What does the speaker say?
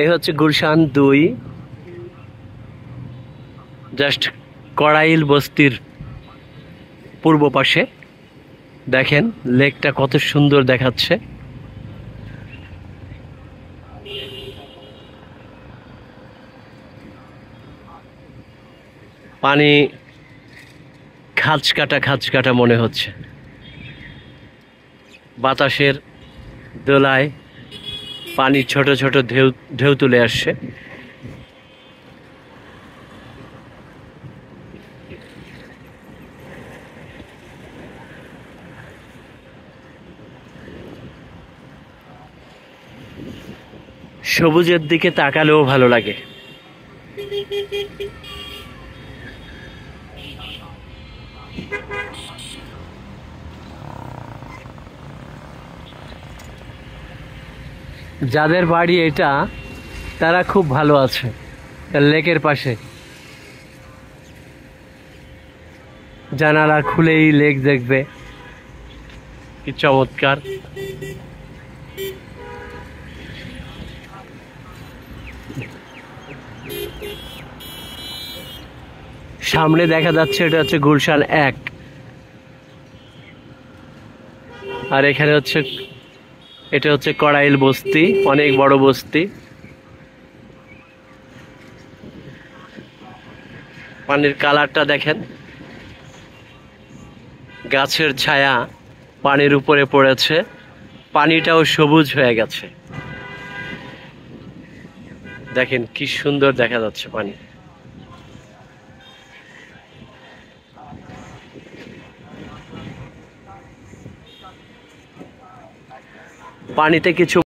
এই হচ্ছে গুলশান 2, জাস্ট কড়াইল বস্তির পূর্ব পাশে। দেখেন লেকটা কত সুন্দর দেখাচ্ছে। পানি খাঁজ কাটা মনে হচ্ছে, বাতাসের দোলায় পানি ছোট ছোট ঢেউ ঢেউ তুলে আসছে। সবুজের দিকে তাকালেও ভালো লাগে। যাদের বাড়ি এটা তারা খুব ভালো আছে, লেকের পাশে। জানালা খুলেই লেক দেখবে, কি চমৎকার। সামনে দেখা যাচ্ছে এটা হচ্ছে গুলশান 1, আর এখানে হচ্ছে এটা হচ্ছে কড়াইল বস্তি, অনেক বড় বস্তি। পানির কালারটা দেখেন, গাছের ছায়া পানির উপরে পড়েছে, পানিটাও সবুজ হয়ে গেছে। দেখেন কি সুন্দর দেখা যাচ্ছে পানি। পানিতে কিছু